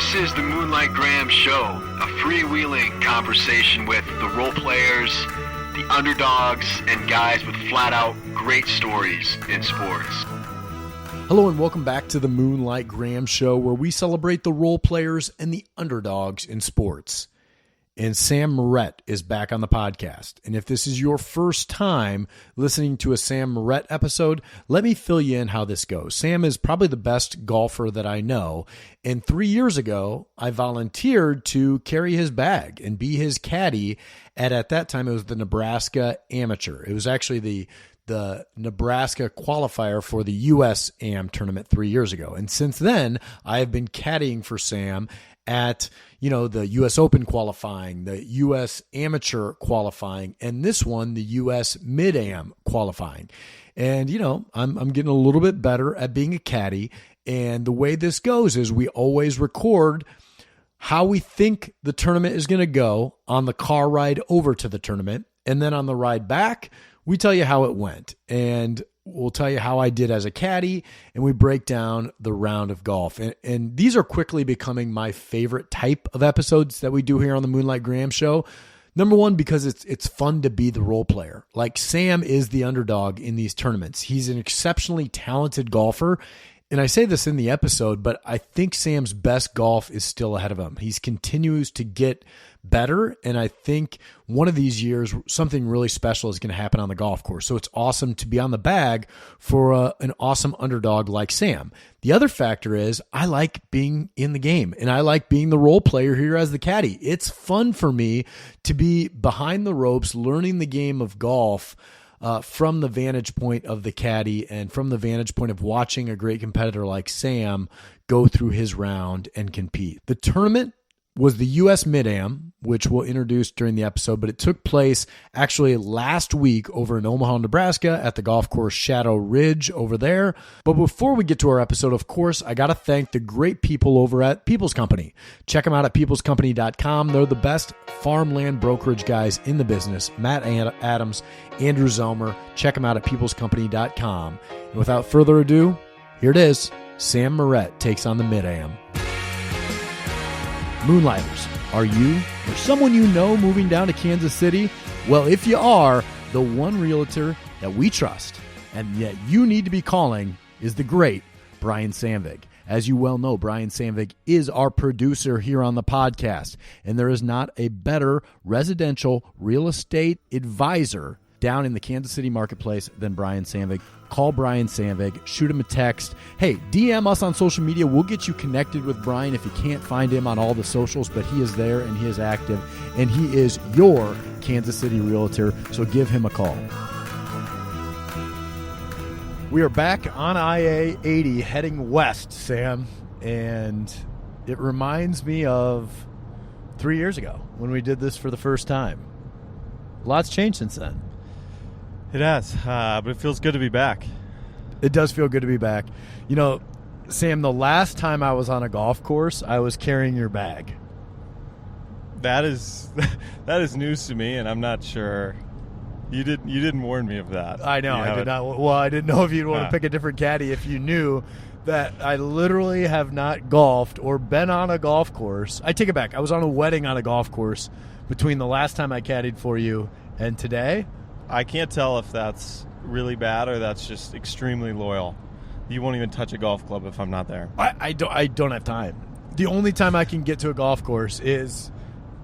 This is the Moonlight Graham Show, a freewheeling conversation with the role players, the underdogs, and guys with flat-out great stories in sports. Hello and welcome back to the Moonlight Graham Show, where we celebrate the role players and the underdogs in sports. And Sam Meuret is back on the podcast. And if this is your first time listening to a Sam Meuret episode, let me fill you in how this goes. Sam is probably the best golfer that I know. And 3 years ago, I volunteered to carry his bag and be his caddy at that time, it was the Nebraska Amateur. It was actually the Nebraska qualifier for the U.S. AM tournament 3 years ago. And since then, I have been caddying for Sam at, the U.S. Open qualifying, the U.S. Amateur qualifying, and this one, the U.S. Mid-Am qualifying. And, I'm getting a little bit better at being a caddy. And the way this goes is we always record how we think the tournament is going to go on the car ride over to the tournament. And then on the ride back, we tell you how it went. And we'll tell you how I did as a caddy, and we break down the round of golf. And these are quickly becoming my favorite type of episodes that we do here on the Moonlight Graham Show. Number one, because it's fun to be the role player. Like, Sam is the underdog in these tournaments. He's an exceptionally talented golfer. And I say this in the episode, but I think Sam's best golf is still ahead of him. He continues to get better, and I think one of these years something really special is going to happen on the golf course. So it's awesome to be on the bag for an awesome underdog like Sam. The other factor is I like being in the game, and I like being the role player here as the caddy. It's fun for me to be behind the ropes learning the game of golf from the vantage point of the caddy and from the vantage point of watching a great competitor like Sam go through his round and compete. The tournament was the U.S. Mid-Am, which we'll introduce during the episode, but it took place actually last week over in Omaha, Nebraska at the golf course Shadow Ridge over there. But before we get to our episode, of course, I got to thank the great people over at People's Company. Check them out at peoplescompany.com. They're the best farmland brokerage guys in the business. Matt Adams, Andrew Zelmer. Check them out at peoplescompany.com. And without further ado, here it is. Sam Meuret takes on the Mid-Am. Moonlighters, are you or someone you know moving down to Kansas City? Well, if you are, the one realtor that we trust and that you need to be calling is the great Brian Sandvig. As you well know, Brian Sandvig is our producer here on the podcast, and there is not a better residential real estate advisor down in the Kansas City marketplace than Brian Sandvig. Call Brian Sandvig, shoot him a text. Hey, DM us on social media. We'll get you connected with Brian if you can't find him on all the socials, but he is there and he is active, and he is your Kansas City realtor, so give him a call. We are back on IA-80 heading west, Sam, and it reminds me of 3 years ago when we did this for the first time. A lot's changed since then. It has, but it feels good to be back. It does feel good to be back. Sam, the last time I was on a golf course, I was carrying your bag. That is news to me, and I'm not sure. You didn't warn me of that. I know. I did not. Well, I didn't know if you'd want to pick a different caddy if you knew that I literally have not golfed or been on a golf course. I take it back. I was on a wedding on a golf course between the last time I caddied for you and today. I can't tell if that's really bad or that's just extremely loyal. You won't even touch a golf club if I'm not there. I don't have time. The only time I can get to a golf course is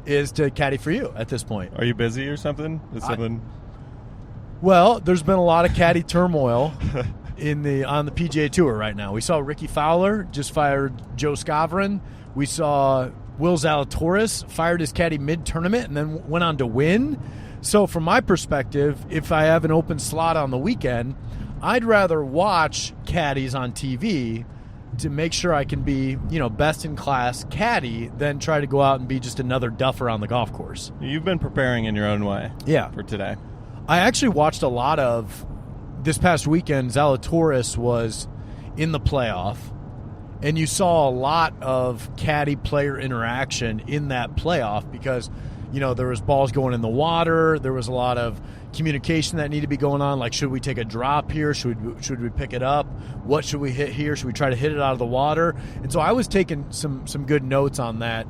to caddy for you at this point. Are you busy or something? Well, there's been a lot of caddy turmoil on the PGA Tour right now. We saw Ricky Fowler just fired Joe Scavron. We saw Will Zalatoris fired his caddy mid-tournament and then went on to win. So from my perspective, if I have an open slot on the weekend, I'd rather watch caddies on TV to make sure I can be, best in class caddy than try to go out and be just another duffer on the golf course. You've been preparing in your own way. Yeah. For today. I actually watched a lot of this past weekend. Zalatoris was in the playoff, and you saw a lot of caddy player interaction in that playoff because there was balls going in the water. There was a lot of communication that needed to be going on. Like, should we take a drop here? Should we pick it up? What should we hit here? Should we try to hit it out of the water? And so I was taking some good notes on that.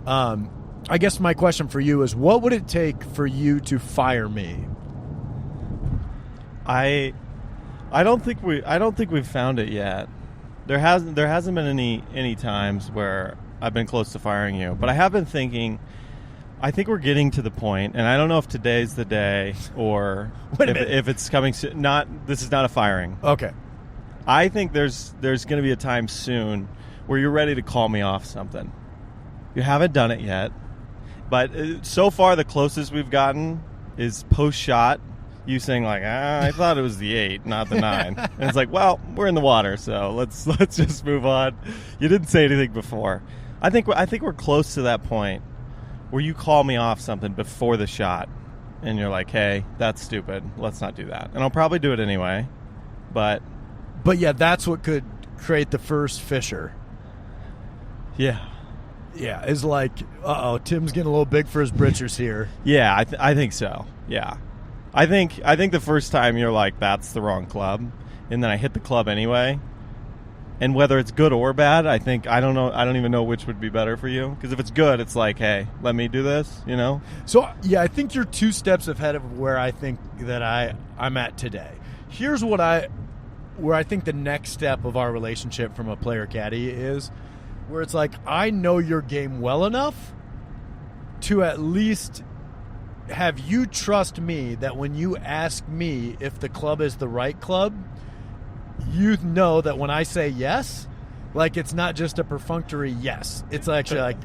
I guess my question for you is, what would it take for you to fire me? I don't think we've found it yet. There hasn't been any times where I've been close to firing you, but I have been thinking. I think we're getting to the point, and I don't know if today's the day or if it's coming soon. This is not a firing. Okay. I think there's going to be a time soon where you're ready to call me off something. You haven't done it yet, but so far the closest we've gotten is post-shot. You saying like, I thought it was the 8, not the 9. And it's like, well, we're in the water, so let's just move on. You didn't say anything before. I think we're close to that point where you call me off something before the shot, and you're like, hey, that's stupid. Let's not do that. And I'll probably do it anyway, but yeah, that's what could create the first fissure. Yeah. Yeah, it's like, Tim's getting a little big for his britches here. Yeah, I think so. Yeah. I think the first time you're like, that's the wrong club, and then I hit the club anyway. And whether it's good or bad, I don't know. I don't even know which would be better for you. Because if it's good, it's like, hey, let me do this, So, yeah, I think you're 2 steps ahead of where I think that I'm at today. Here's where I think the next step of our relationship from a player caddy is, where it's like, I know your game well enough to at least have you trust me that when you ask me if the club is the right club, you know that when I say yes, like, it's not just a perfunctory yes. It's actually like,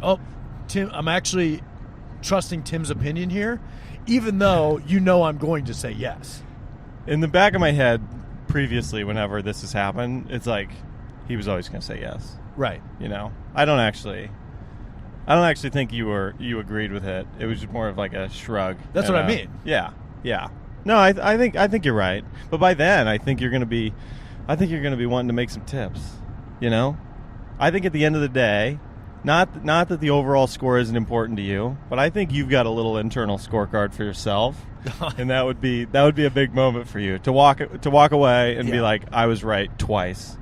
Tim, I'm actually trusting Tim's opinion here, even though I'm going to say yes. In the back of my head, previously, whenever this has happened, it's like he was always going to say yes. Right. I don't actually think you agreed with it. It was just more of like a shrug. That's what I mean. Yeah. No, I think you're right. But by then, I think you're going to be wanting to make some tips. I think at the end of the day, not that the overall score isn't important to you, but I think you've got a little internal scorecard for yourself, and that would be a big moment for you to walk away and be like, I was right twice,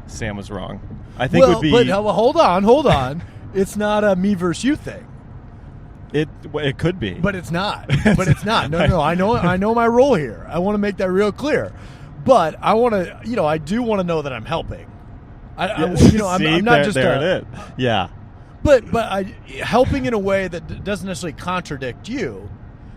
Sam was wrong. I think would be. But hold on. It's not a me versus you thing. It could be, but it's not. No. I know my role here. I want to make that real clear. But I want to, I do want to know that I'm helping. I'm not just there. It is. Yeah. But helping in a way that doesn't necessarily contradict you,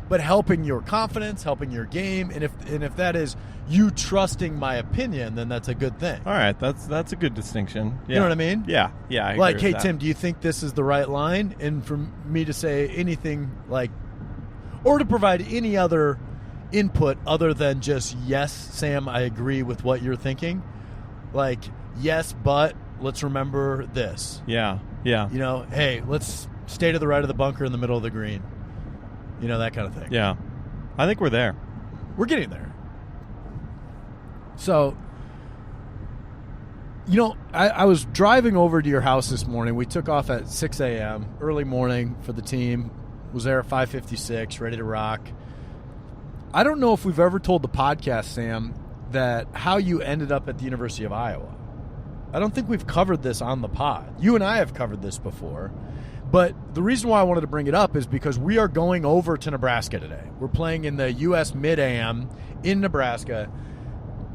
but helping your confidence, helping your game, and if that is you trusting my opinion, then that's a good thing. All right, that's a good distinction. Yeah. You know what I mean? Yeah. I agree like, with hey, that. Tim, do you think this is the right line? And for me to say anything like, or to provide any other input other than just, yes, Sam, I agree with what you're thinking. Like, yes, but let's remember this. Yeah. Hey, let's stay to the right of the bunker in the middle of the green. That kind of thing. Yeah. I think we're there. We're getting there. So, I was driving over to your house this morning. We took off at 6 a.m., early morning for the team. Was there at 5:56, ready to rock. I don't know if we've ever told the podcast, Sam, that how you ended up at the University of Iowa. I don't think we've covered this on the pod. You and I have covered this before. But the reason why I wanted to bring it up is because we are going over to Nebraska today. We're playing in the U.S. Mid-Am in Nebraska.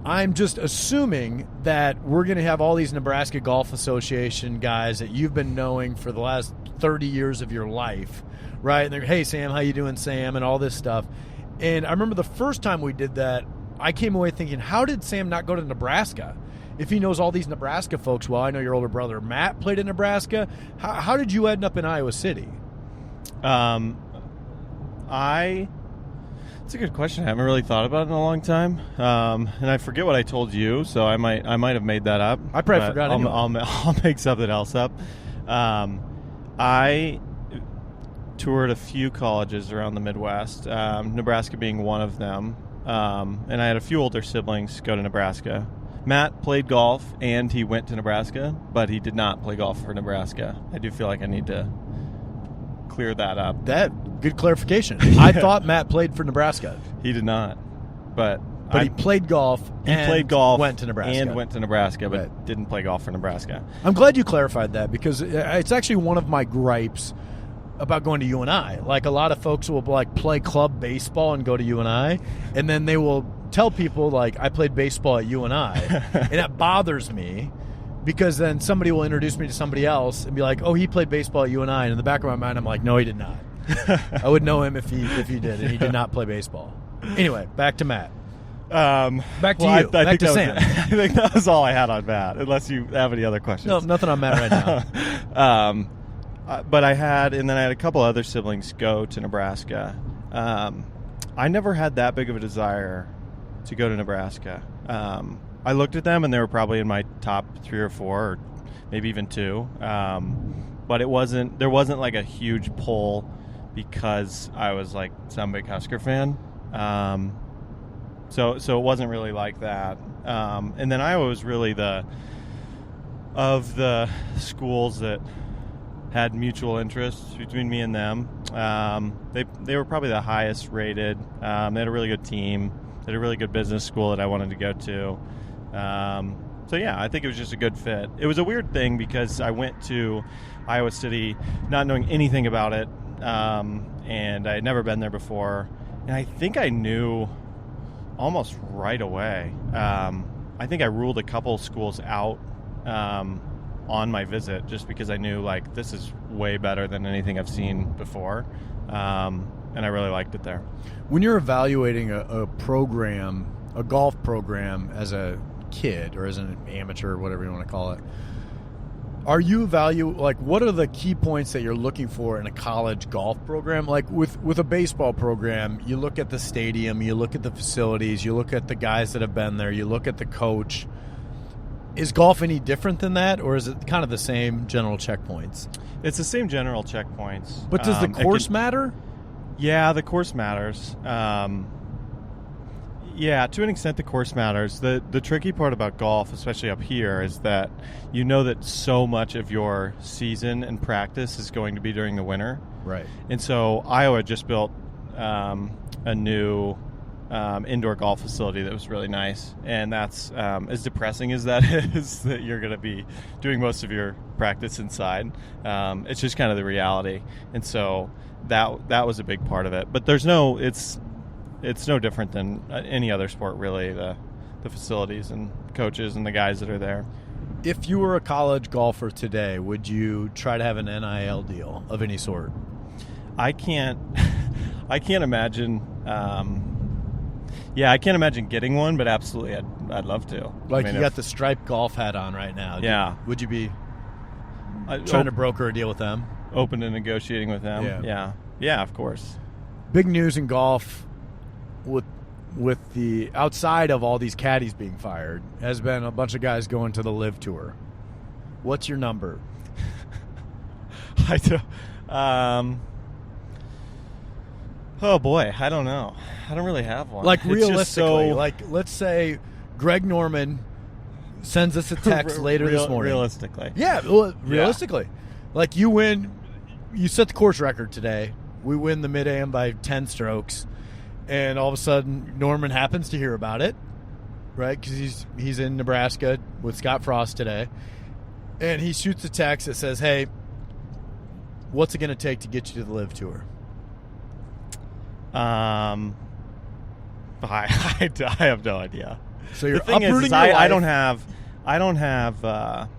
I'm just assuming that we're going to have all these Nebraska Golf Association guys that you've been knowing for the last 30 years of your life, right? And they're, hey, Sam, how you doing, Sam, and all this stuff. And I remember the first time we did that, I came away thinking, how did Sam not go to Nebraska? If he knows all these Nebraska folks well, I know your older brother Matt played in Nebraska. How did you end up in Iowa City? It's a good question. I haven't really thought about it in a long time, and I forget what I told you, so I might have made that up. I probably forgot. I'll make something else up. I toured a few colleges around the Midwest, Nebraska being one of them, and I had a few older siblings go to Nebraska. Matt played golf, and he went to Nebraska, but he did not play golf for Nebraska. I do feel like I need to clear that up. good clarification. I thought Matt played for Nebraska. He did not, but he played golf. Went to Nebraska, but right. Didn't play golf for Nebraska. I'm glad you clarified that, because it's actually one of my gripes about going to UNI. Like, a lot of folks will like play club baseball and go to UNI, and then they will tell people like, I played baseball at UNI, and that bothers me, because then somebody will introduce me to somebody else and be like, oh, he played baseball at UNI, and in the back of my mind I'm like, no, he did not. I would know him if he did, and he did not play baseball. Anyway, back to Matt. Back to you. Back to Sam. I think that was all I had on Matt, unless you have any other questions. No, nothing on Matt right now. But I had a couple other siblings go to Nebraska. I never had that big of a desire to go to Nebraska. I looked at them, and they were probably in my top 3 or 4, or maybe even 2. But there wasn't like a huge pull because I was like some big Husker fan. So it wasn't really like that. And then Iowa was really of the schools that had mutual interest between me and them. They were probably the highest rated. They had a really good team. They had a really good business school that I wanted to go to. So yeah, I think it was just a good fit. It was a weird thing because I went to Iowa City not knowing anything about it, and I had never been there before. And I think I knew almost right away. I think I ruled a couple schools out on my visit just because I knew, like, this is way better than anything I've seen before. And I really liked it there. When you're evaluating a program, a golf program, as a kid or as an amateur, whatever you want to call it, are you what are the key points that you're looking for in a college golf program? Like with a baseball program, you look at the stadium, you look at the facilities, you look at the guys that have been there, you look at the coach. Is golf any different than that, or is it kind of the same general checkpoints? It's the same general checkpoints. But does the course matter? Yeah, the course matters. Yeah, to an extent, the course matters. The tricky part about golf, especially up here, is that you know that so much of your season and practice is going to be during the winter. Right. And so Iowa just built a new indoor golf facility that was really nice. And that's, as depressing as that is, that you're going to be doing most of your practice inside. It's just kind of the reality. And so that was a big part of it. But it's no different than any other sport, really, the facilities and coaches and the guys that are there. If you were a college golfer today, would you try to have an NIL deal of any sort? I can't imagine. I can't imagine getting one, but absolutely, I'd love to. Like, you got the striped golf hat on right now. Yeah. Would you be trying to broker a deal with them? Open to negotiating with them? Yeah, of course. Big news in golf with the outside of all these caddies being fired has been a bunch of guys going to the Live Tour. What's your number? Oh boy, I don't know. I don't really have one. Like, realistically, like, let's say Greg Norman sends us a text later this morning. Realistically. Yeah, realistically. Yeah. Like, you win, you set the course record today. We win the Mid-Am by 10 strokes. And all of a sudden, Norman happens to hear about it, right? Because he's in Nebraska with Scott Frost today. And he shoots a text that says, hey, what's it going to take to get you to the Live Tour? I have no idea. So you're the thing uprooting is your life. I don't have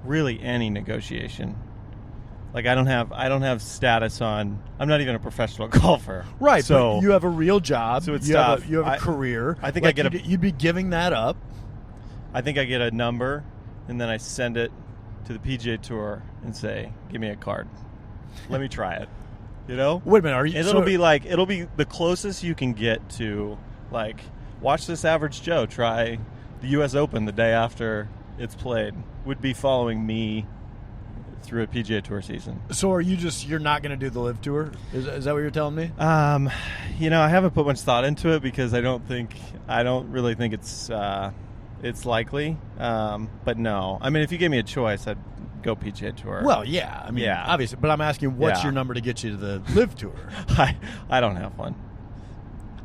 really any negotiation. Like, I don't have status on. I'm not even a professional golfer, right? So but you have a real job. So it's you tough. You have a career. I think like, you'd be giving that up. I think I get a number, and then I send it to the PGA Tour and say, "Give me a card. Let me try it." You know? Wait a minute. Are you? And it'll be the closest you can get to, like, watch this average Joe try the U.S. Open the day after it's played. Would be following me through a PGA Tour season. So are you you're not going to do the Live Tour? Is that what you're telling me? I haven't put much thought into it because I don't really think it's likely. But no, I mean, if you gave me a choice, I'd go PGA Tour. Well, yeah. I mean, obviously. But I'm asking, what's your number to get you to the Live Tour? I don't have one.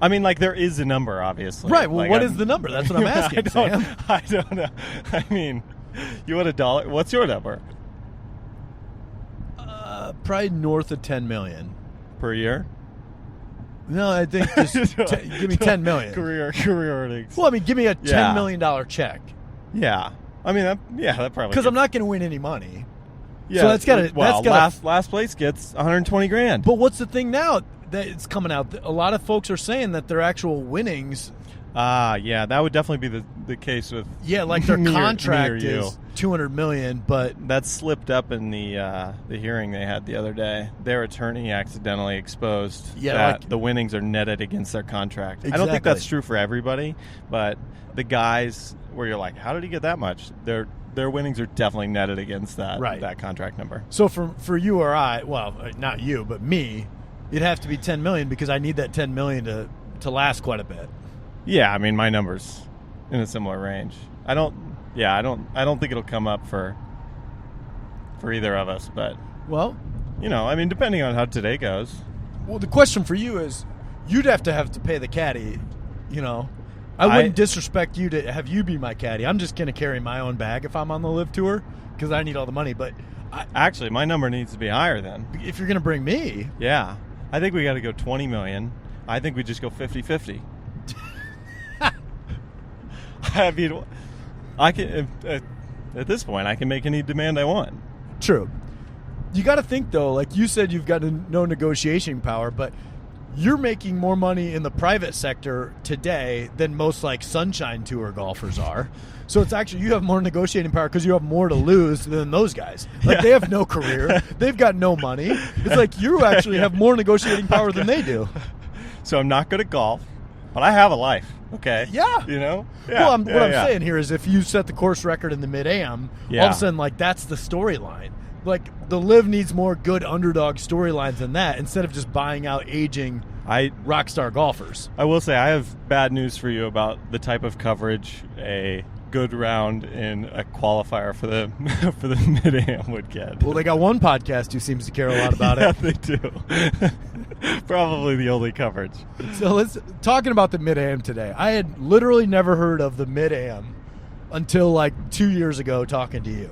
I mean, like, there is a number, obviously. Right. Well, like, what is the number? That's what I'm asking, Sam. I don't know. I mean, you want $1? What's your number? Probably north of $10 million Per year? No, I think just give me $10 million. Career earnings. Well, I mean, give me a $10 million check. Yeah. I mean, that probably. Because I'm not going to win any money. Yeah. So that's got to. Last place gets $120,000. But what's the thing now that it's coming out? A lot of folks are saying that their actual winnings. Yeah, that would definitely be the case with. Yeah, like their contract is $200 million, but that slipped up in the hearing they had the other day. Their attorney accidentally exposed that the winnings are netted against their contract. Exactly. I don't think that's true for everybody, but the guys where you're like, how did he get that much? Their winnings are definitely netted against that contract number. So for you or I, well, not you, but me, it'd have to be $10 million because I need that $10 million to last quite a bit. Yeah, I mean, my number's in a similar range. I don't think it'll come up for either of us, but well, I mean, depending on how today goes. Well, the question for you is, you'd have to pay the caddy. I wouldn't disrespect you to have you be my caddy. I'm just going to carry my own bag if I'm on the Live Tour because I need all the money. But actually, my number needs to be higher then. If you're going to bring me, yeah, I think we got to go $20 million. I think we just go 50-50. I mean, I can at this point I can make any demand I want. True. You got to think though, like you said, you've got no negotiation power, but you're making more money in the private sector today than most like Sunshine Tour golfers are. So it's actually you have more negotiating power because you have more to lose than those guys. Like they have no career, they've got no money. It's like you actually have more negotiating power than they do. So I'm not good at golf, but I have a life. Okay. Yeah. Yeah, well, what I'm saying here is if you set the course record in the Mid-Am, all of a sudden, like, that's the storyline. Like, the Live needs more good underdog storylines than that instead of just buying out aging rock star golfers. I will say I have bad news for you about the type of coverage a good round in a qualifier for the Mid-Am would get. Well, they got one podcast who seems to care a lot about it. Yeah, they do. Probably the only coverage. So talking about the Mid-Am today. I had literally never heard of the Mid-Am until like 2 years ago talking to you.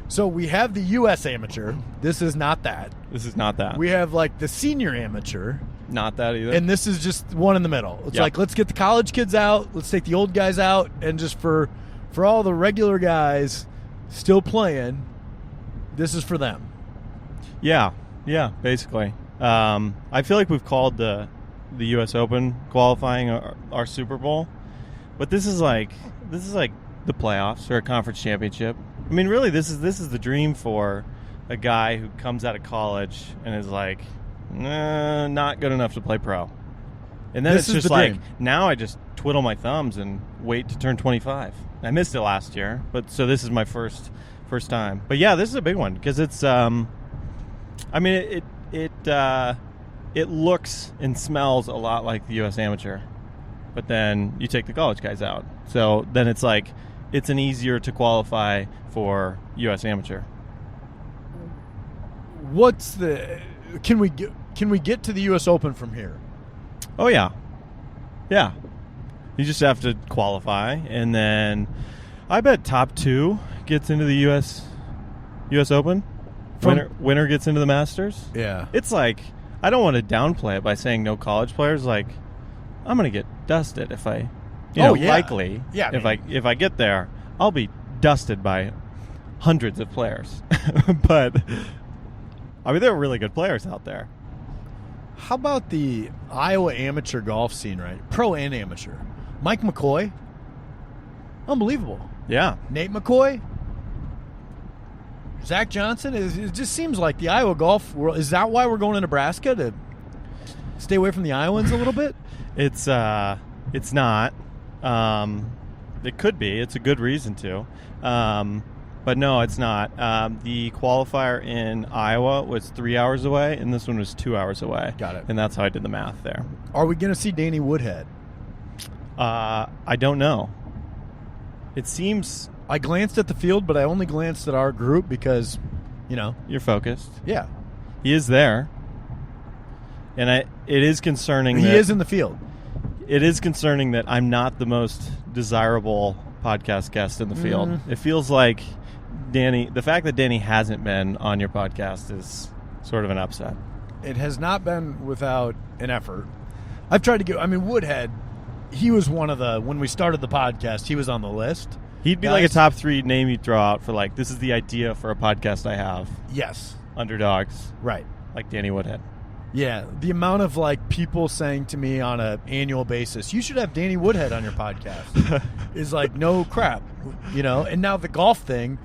So we have the U.S. Amateur. This is not that. This is not that. We have like the Senior Amateur. Not that either. And this is just one in the middle. It's like, let's get the college kids out. Let's take the old guys out. And just for all the regular guys still playing, this is for them. Yeah, basically. I feel like we've called the U.S. Open qualifying our Super Bowl, but this is like the playoffs or a conference championship. I mean, really, this is the dream for a guy who comes out of college and is like, not good enough to play pro. And then it's just like, now I just twiddle my thumbs and wait to turn 25. I missed it last year, but so this is my first time. But yeah, this is a big one because it's, I mean, it looks and smells a lot like the U.S. Amateur, but then you take the college guys out. So then it's like it's an easier to qualify for U.S. Amateur. Can we get to the U.S. Open from here? Oh yeah. You just have to qualify, and then I bet top 2 gets into the U.S. Open. Winner gets into the Masters. Yeah. It's like, I don't want to downplay it by saying no college players. Like, I'm going to get dusted if I, likely. Yeah. If I get there, I'll be dusted by hundreds of players. But, I mean, there are really good players out there. How about the Iowa amateur golf scene, right? Pro and amateur. Mike McCoy. Unbelievable. Yeah. Nate McCoy. Zach Johnson. It just seems like the Iowa golf world. Is that why we're going to Nebraska, to stay away from the Iowans a little bit? It's not. It could be. It's a good reason to. But no, it's not. The qualifier in Iowa was 3 hours away, and this one was 2 hours away. Got it. And that's how I did the math there. Are we going to see Danny Woodhead? I don't know. It seems I glanced at the field, but I only glanced at our group because, You're focused. Yeah. He is there. And it is concerning He is in the field. It is concerning that I'm not the most desirable podcast guest in the field. It feels like the fact that Danny hasn't been on your podcast is sort of an upset. It has not been without an effort. I've tried to Woodhead, he was one of when we started the podcast, he was on the list. He'd be like a top 3 name you'd throw out for this is the idea for a podcast I have. Yes. Underdogs. Right. Like Danny Woodhead. Yeah. The amount of people saying to me on an annual basis, you should have Danny Woodhead on your podcast is no crap, And now the golf thing,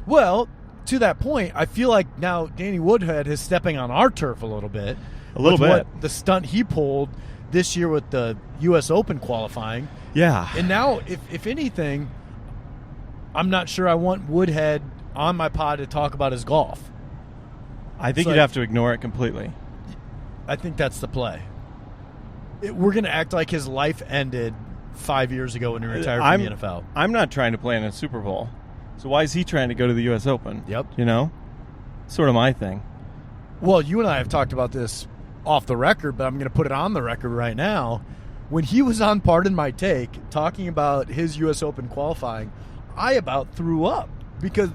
well, to that point, I feel like now Danny Woodhead is stepping on our turf a little bit. A little bit. What the stunt he pulled this year with the U.S. Open qualifying. Yeah. And now, if anything, I'm not sure I want Woodhead on my pod to talk about his golf. I think you'd have to ignore it completely. I think that's the play. We're going to act like his life ended 5 years ago when he retired from the NFL. I'm not trying to play in a Super Bowl. So why is he trying to go to the U.S. Open? Yep. Sort of my thing. Well, you and I have talked about this off the record, but I'm going to put it on the record right now. When he was on Pardon My Take talking about his U.S. Open qualifying, I about threw up because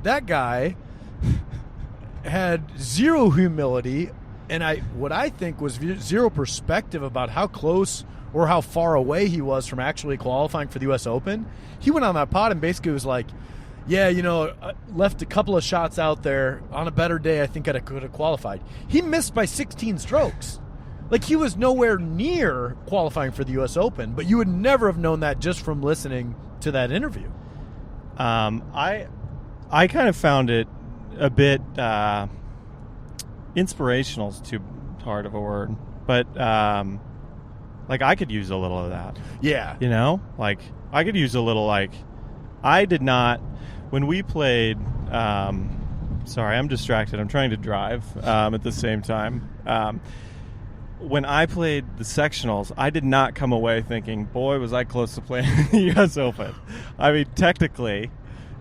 that guy had zero humility and what I think was zero perspective about how close or how far away he was from actually qualifying for the U.S. Open. He went on that pod and basically was like, yeah, I left a couple of shots out there. On a better day, I think I could have qualified. He missed by 16 strokes. He was nowhere near qualifying for the U.S. Open, but you would never have known that just from listening to that interview. I kind of found it a bit inspirational is too hard of a word, but I could use a little of that. Yeah. I could use a little I did not when we played sorry, I'm distracted. I'm trying to drive at the same time. When I played the sectionals, I did not come away thinking, boy, was I close to playing the U.S. Open. I mean, technically,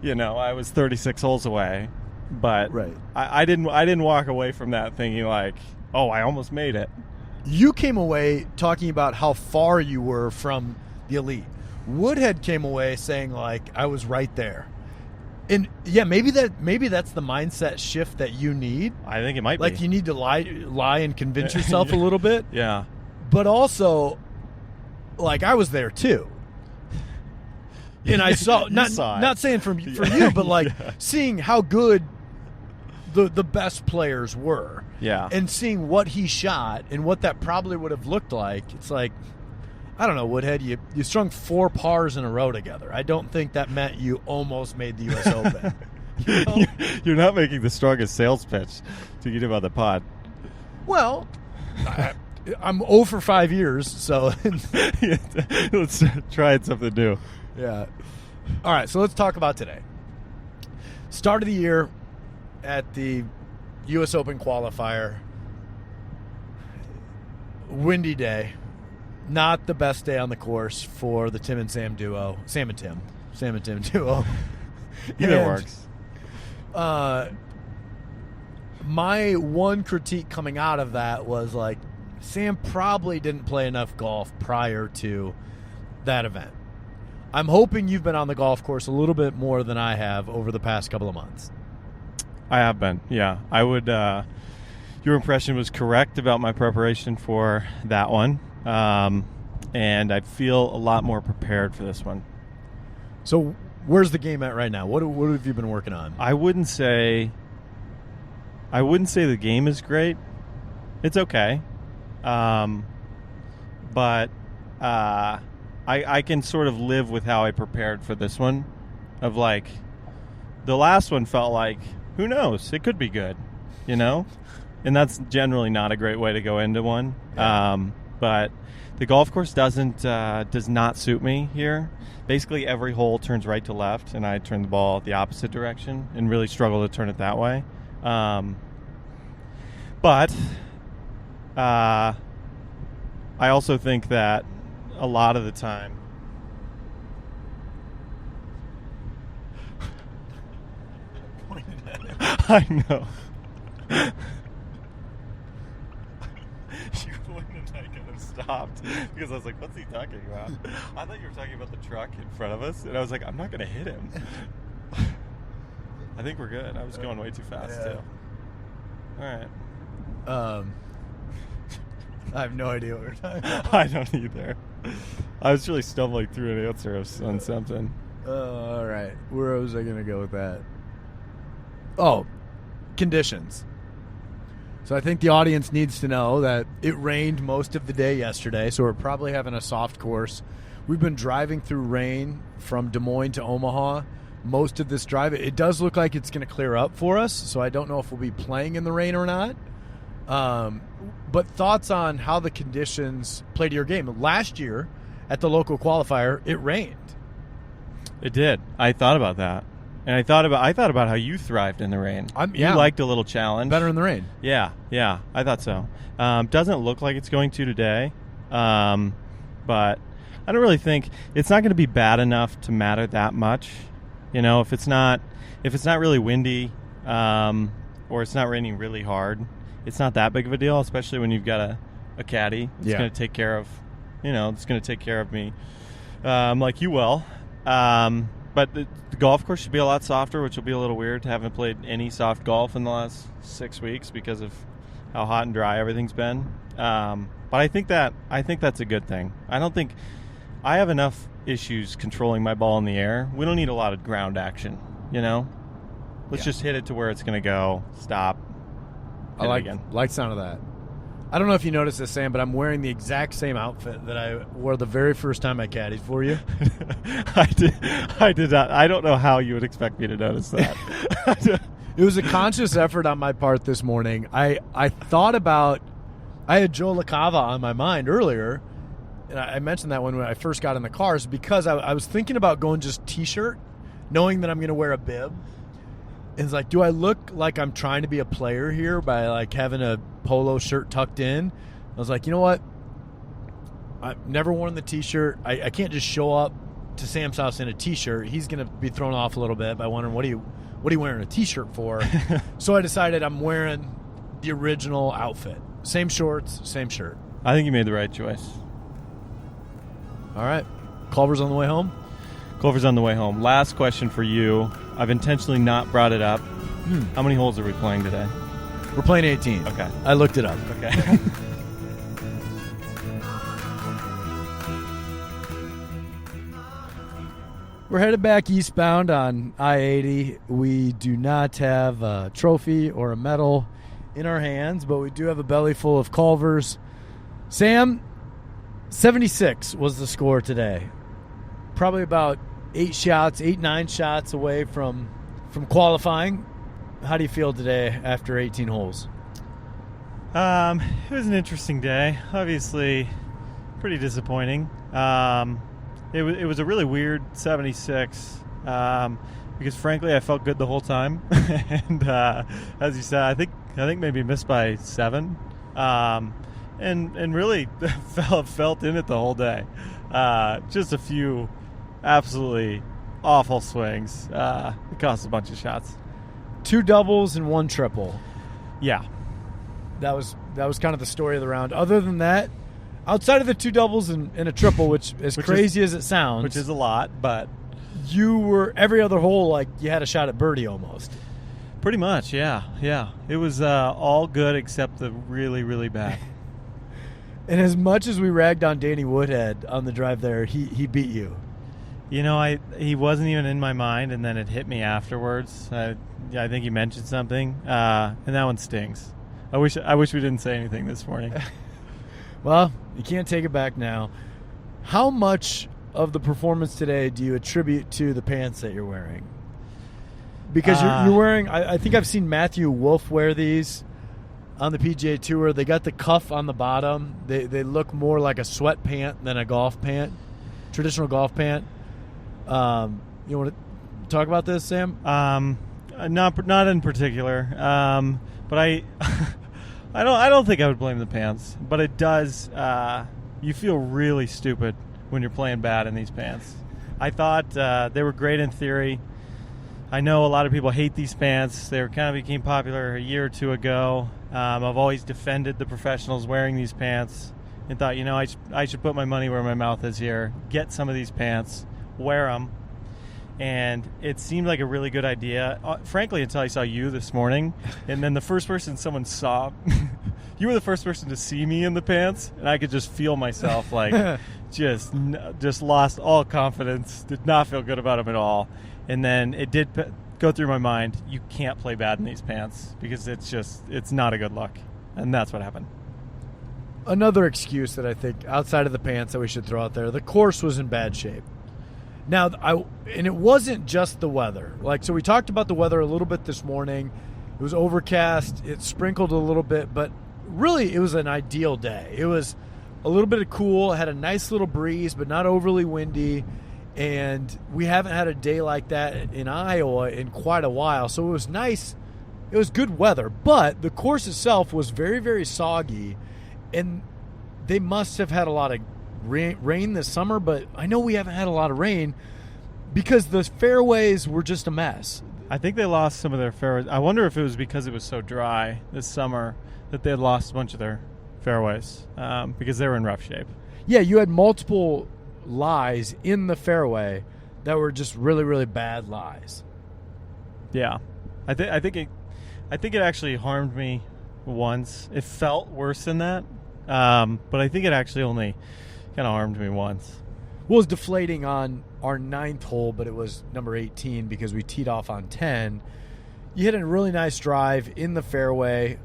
I was 36 holes away, but right. I didn't walk away from that thinking oh, I almost made it. You came away talking about how far you were from the elite. Woodhead came away saying I was right there. And yeah, maybe that's the mindset shift that you need. I think it might be. You need to lie and convince yourself a little bit. Yeah. But also, I was there too. And I saw not saying for you, but seeing how good the best players were. Yeah. And seeing what he shot and what that probably would have looked like. It's I don't know, Woodhead, you strung 4 pars in a row together. I don't think that meant you almost made the U.S. Open. You're not making the strongest sales pitch to get him on the pod. Well, I'm 0 for 5 years, so let's try something new. Yeah. All right, so let's talk about today. Start of the year at the U.S. Open qualifier. Windy day. Not the best day on the course for the Tim and Sam duo. Sam and Tim duo. Either works. My one critique coming out of that was Sam probably didn't play enough golf prior to that event. I'm hoping you've been on the golf course a little bit more than I have over the past couple of months. I have been, yeah. I would. Your impression was correct about my preparation for that one. And I feel a lot more prepared for this one. So where's the game at right now? What have you been working on? I wouldn't say the game is great. It's okay. But I can sort of live with how I prepared for this one. Of the last one felt who knows? It could be good, And that's generally not a great way to go into one. Yeah. But the golf course does not suit me here. Basically, every hole turns right to left, and I turn the ball the opposite direction and really struggle to turn it that way. But I also think that a lot of the time I know. You wouldn't have could have stopped because I was like, what's he talking about? I thought you were talking about the truck in front of us, and I was like, I'm not going to hit him. I think we're good. I was going way too fast, too. All right. I have no idea what we're talking about. I don't either. I was really stumbling through an answer on something. All right. Where was I going to go with that? Oh, conditions. So I think the audience needs to know that it rained most of the day yesterday, so we're probably having a soft course. We've been driving through rain from Des Moines to Omaha most of this drive. It does look like it's going to clear up for us, so I don't know if we'll be playing in the rain or not. But thoughts on how the conditions play to your game. Last year at the local qualifier, it rained. It did. I thought about that. And I thought about how you thrived in the rain. You liked a little challenge. Better in the rain. Yeah, I thought so. Doesn't look like it's going to today, but I don't really think it's not going to be bad enough to matter that much. You know, if it's not really windy, or it's not raining really hard, it's not that big of a deal. Especially when you've got a caddie. It's going to take care of, it's going to take care of me, like you will. But the golf course should be a lot softer, which will be a little weird. Haven't played any soft golf in the last 6 weeks because of how hot and dry everything's been. But I think that's a good thing. I don't think I have enough issues controlling my ball in the air. We don't need a lot of ground action, Let's just hit it to where it's going to go. Stop. I like the sound of that. I don't know if you noticed this, Sam, but I'm wearing the exact same outfit that I wore the very first time I caddied for you. I did not. I don't know how you would expect me to notice that. It was a conscious effort on my part this morning. I thought about – I had Joe LaCava on my mind earlier, and I mentioned that when I first got in the cars because I was thinking about going just T-shirt, knowing that I'm going to wear a bib. And it's like, do I look like I'm trying to be a player here by like having a polo shirt tucked in? I was like, you know what? I've never worn the T-shirt. I can't just show up to Sam's house in a T-shirt. He's going to be thrown off a little bit by wondering what are you wearing a T-shirt for? So I decided I'm wearing the original outfit. Same shorts, same shirt. I think you made the right choice. All right. Culver's on the way home? Culver's on the way home. Last question for you. I've intentionally not brought it up. How many holes are we playing today? We're playing 18. Okay. I looked it up. Okay. We're headed back eastbound on I-80. We do not have a trophy or a medal in our hands, but we do have a belly full of Culvers. Sam, 76 was the score today. Probably about 9 shots away from qualifying. How do you feel today after 18 holes? It was an interesting day. Obviously, pretty disappointing. It was a really weird 76 because, frankly, I felt good the whole time. And as you said, I think maybe missed by 7, and really felt in it the whole day. Just a few absolutely awful swings. It cost a bunch of shots. 2 doubles and 1 triple. Yeah. That was kind of the story of the round. Other than that, outside of the 2 doubles and a triple, which crazy as it sounds. Which is a lot, but you were every other hole like you had a shot at birdie almost. Pretty much, yeah. It was all good except the really, really bad. And as much as we ragged on Danny Woodhead on the drive there, he beat you. He wasn't even in my mind, and then it hit me afterwards. I think he mentioned something, and that one stings. I wish we didn't say anything this morning. Well, you can't take it back now. How much of the performance today do you attribute to the pants that you're wearing? Because you're wearing, I think I've seen Matthew Wolff wear these on the PGA Tour. They got the cuff on the bottom. They look more like a sweat pant than a golf pant, traditional golf pant. You want to talk about this, Sam? Not in particular. But I don't think I would blame the pants. But it does. You feel really stupid when you're playing bad in these pants. I thought they were great in theory. I know a lot of people hate these pants. They kind of became popular a year or two ago. I've always defended the professionals wearing these pants and thought, I should put my money where my mouth is here, get some of these pants, wear them. And it seemed like a really good idea, frankly, until I saw you this morning. And then the first person someone saw, you were the first person to see me in the pants, and I could just feel myself like just lost all confidence, did not feel good about them at all. And then it did go through my mind, you can't play bad in these pants because it's not a good look. And that's what happened. Another excuse that I think outside of the pants that we should throw out there, the course was in bad shape. Now, and it wasn't just the weather. So we talked about the weather a little bit this morning. It was overcast. It sprinkled a little bit, but really it was an ideal day. It was a little bit of cool, had a nice little breeze, but not overly windy. And we haven't had a day like that in Iowa in quite a while. So it was nice. It was good weather. But the course itself was very, very soggy. And they must have had a lot of rain this summer. But I know we haven't had a lot of rain because the fairways were just a mess. I think they lost some of their fairways. I wonder if it was because it was so dry this summer that they had lost a bunch of their fairways because they were in rough shape. Yeah, you had multiple lies in the fairway that were just really, really bad lies. Yeah, I think it actually harmed me once. It felt worse than that, but I think it actually only kind of harmed me once. Well, it was deflating on our 9th hole, but it was number 18 because we teed off on 10. You hit a really nice drive in the fairway,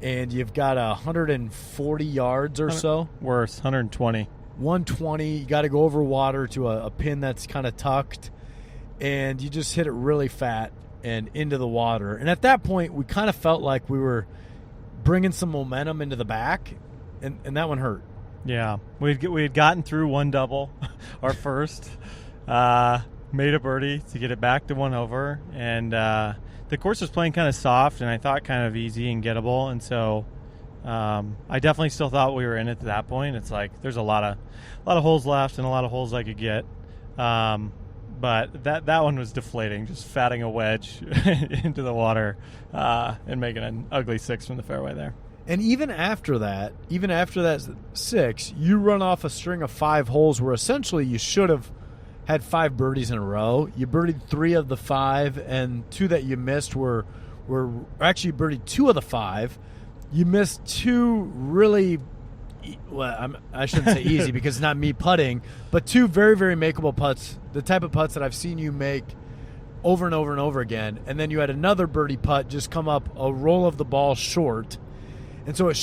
and you've got 140 yards or so. Worse, 120. 120, you got to go over water to a pin that's kind of tucked, and you just hit it really fat and into the water. And at that point, we kind of felt like we were bringing some momentum into the back, and that one hurt. Yeah, we had gotten through one double, our first, made a birdie to get it back to one over, and the course was playing kind of soft, and I thought kind of easy and gettable, and so I definitely still thought we were in it at that point. It's like there's a lot of holes left and a lot of holes I could get, but that one was deflating, just fatting a wedge into the water and making an ugly 6 from the fairway there. And even after that 6, you run off a string of 5 holes where essentially you should have had 5 birdies in a row. You birdied 3 of the 5, and 2 that you missed were actually you birdied 2 of the 5. You missed 2 really, well, I shouldn't say easy because it's not me putting, but 2 very, very makeable putts, the type of putts that I've seen you make over and over and over again. And then you had another birdie putt just come up a roll of the ball short. And so it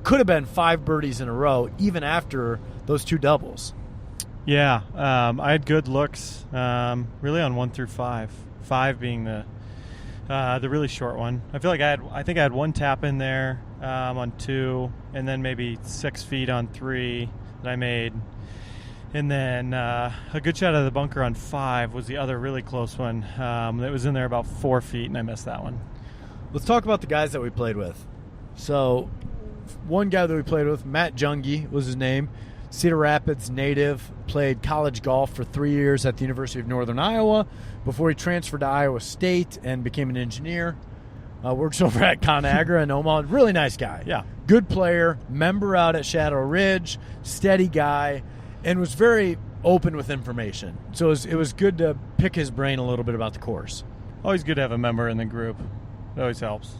could have been 5 birdies in a row, even after those 2 doubles. Yeah, I had good looks, really on 1 through 5. 5 being the really short one. I feel like I think I had 1 tap in there on 2, and then maybe 6 feet on 3 that I made, and then a good shot of the bunker on 5 was the other really close one. That was in there about 4 feet, and I missed that one. Let's talk about the guys that we played with. So, one guy that we played with, Matt Junge was his name. Cedar Rapids native, played college golf for 3 years at the University of Northern Iowa before he transferred to Iowa State and became an engineer. Works over at ConAgra in Omaha. Really nice guy. Yeah. Good player, member out at Shadow Ridge, steady guy, and was very open with information. So it was good to pick his brain a little bit about the course. Always good to have a member in the group. It always helps.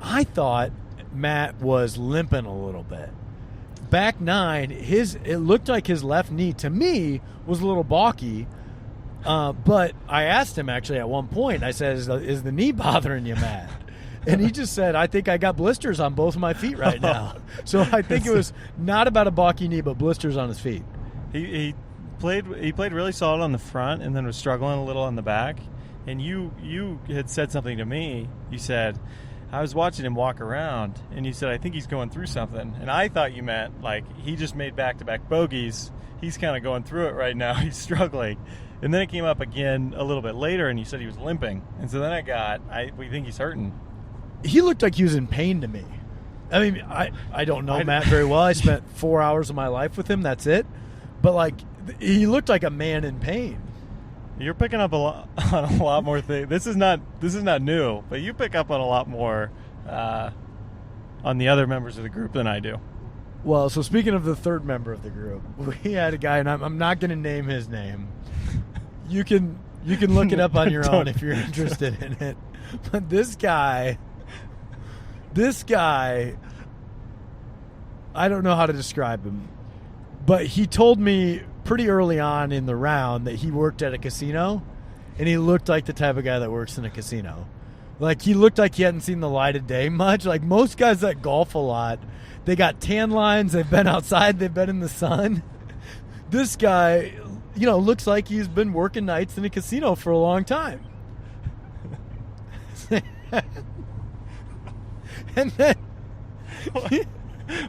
I thought Matt was limping a little bit. Back 9, it looked like his left knee, to me, was a little balky. But I asked him actually at one point, I said, is the knee bothering you, Matt? And he just said, I think I got blisters on both of my feet right now. So I think it was not about a balky knee, but blisters on his feet. He played really solid on the front and then was struggling a little on the back. And you had said something to me. You said, I was watching him walk around, and you said, I think he's going through something. And I thought you meant, like, he just made back-to-back bogeys. He's kind of going through it right now. He's struggling. And then it came up again a little bit later, and you said he was limping. And so then we think he's hurting. He looked like he was in pain to me. I mean, I don't know Matt very well. I spent 4 hours of my life with him. That's it. But, like, he looked like a man in pain. You're picking up on a lot more things. This is not new, but you pick up on a lot more on the other members of the group than I do. Well, so speaking of the third member of the group, we had a guy, and I'm not going to name his name. You can look it up on your own if you're interested in it. But this guy, I don't know how to describe him, but he told me pretty early on in the round that he worked at a casino, and he looked like the type of guy that works in a casino. Like, he looked like he hadn't seen the light of day much. Like, most guys that golf a lot, they got tan lines, they've been outside, they've been in the sun. This guy, looks like he's been working nights in a casino for a long time. And then...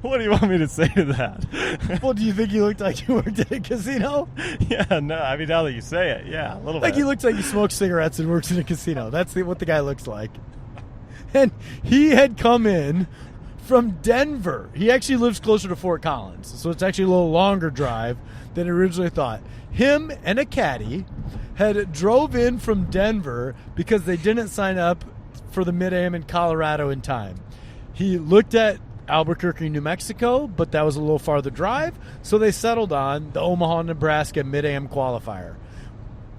What do you want me to say to that? Well, do you think he looked like he worked at a casino? Yeah, no. I mean, now that you say it, yeah, a little bit. Like, he looks like he smokes cigarettes and works in a casino. That's what the guy looks like. And he had come in from Denver. He actually lives closer to Fort Collins, so it's actually a little longer drive than originally thought. Him and a caddy had drove in from Denver because they didn't sign up for the Mid-Am in Colorado in time. He looked at Albuquerque, New Mexico, but that was a little farther drive, so they settled on the Omaha, Nebraska Mid-Am Qualifier.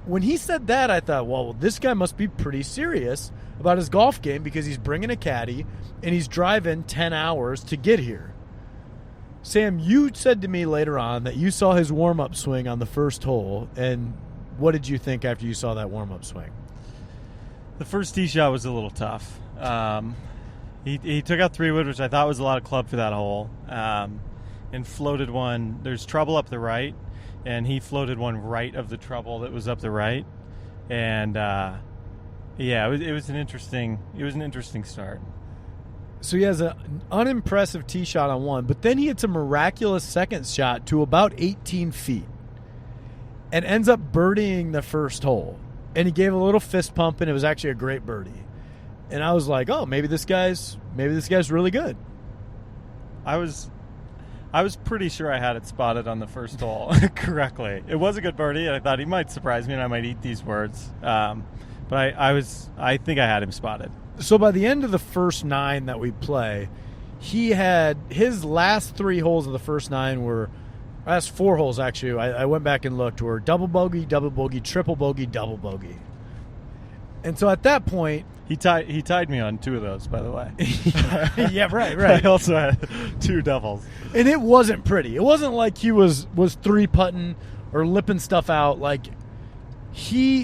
When he said that, I thought, well, this guy must be pretty serious about his golf game because he's bringing a caddy and he's driving 10 hours to get here. Sam, you said to me later on that you saw his warm-up swing on the first hole, and what did you think after you saw that warm-up swing? The first tee shot was a little tough. He took out 3-wood, which I thought was a lot of club for that hole, and floated one. There's trouble up the right, and he floated one right of the trouble that was up the right, and it was an interesting start. So he has an unimpressive tee shot on one, but then he hits a miraculous second shot to about 18 feet, and ends up birdieing the first hole. And he gave a little fist pump, and it was actually a great birdie. And I was like, oh, maybe this guy's really good. I was pretty sure I had it spotted on the first hole correctly. It was a good birdie, and I thought he might surprise me, and I might eat these words. But I think I had him spotted. So by the end of the first 9 that we play, he had his last 3 holes of the first 9 were last 4 holes actually. I went back and looked were double bogey, triple bogey, double bogey. And so at that point, he tied me on 2 of those, by the way. Yeah, right. I also had 2 doubles, and it wasn't pretty. It wasn't like he was 3-putting or lipping stuff out. Like,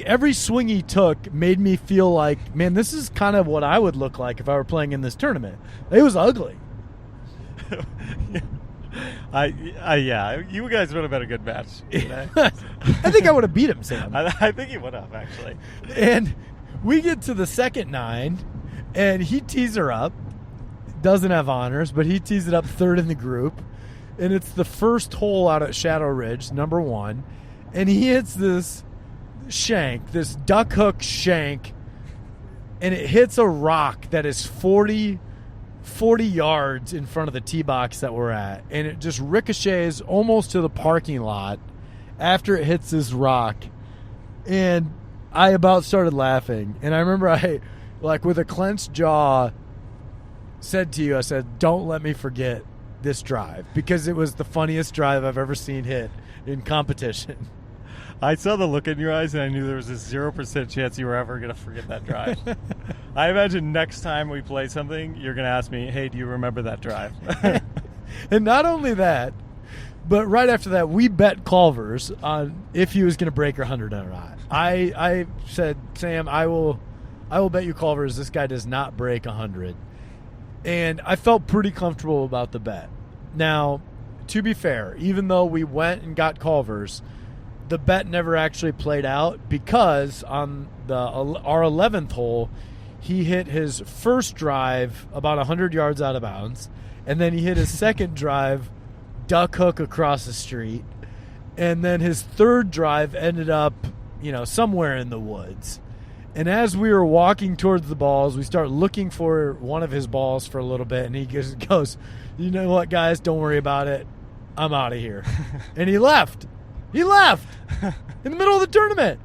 every swing he took made me feel like, man, this is kind of what I would look like if I were playing in this tournament. It was ugly. You guys would have been a good match. I think I would have beat him, Sam. I think you would have, actually. And we get to the second 9, and he tees her up. Doesn't have honors, but he tees it up third in the group. And it's the first hole out at Shadow Ridge, number 1. And he hits this shank, this duck hook shank, and it hits a rock that is 40 yards in front of the tee box that we're at. And it just ricochets almost to the parking lot after it hits this rock. And I about started laughing. And I remember I, with a clenched jaw, said to you, I said, don't let me forget this drive, because it was the funniest drive I've ever seen hit in competition. I saw the look in your eyes, and I knew there was a 0% chance you were ever going to forget that drive. I imagine next time we play something, you're going to ask me, hey, do you remember that drive? And not only that, but right after that, we bet Culver's on if he was going to break 100 or not. I said, Sam, I will bet you Culver's this guy does not break 100. And I felt pretty comfortable about the bet. Now, to be fair, even though we went and got Culver's, the bet never actually played out, because on our 11th hole, he hit his first drive about 100 yards out of bounds, and then he hit his second drive duck hook across the street, and then his third drive ended up, somewhere in the woods. And as we were walking towards the balls, we start looking for one of his balls for a little bit, and he just goes, you know what, guys, don't worry about it. I'm out of here. And he left. In the middle of the tournament.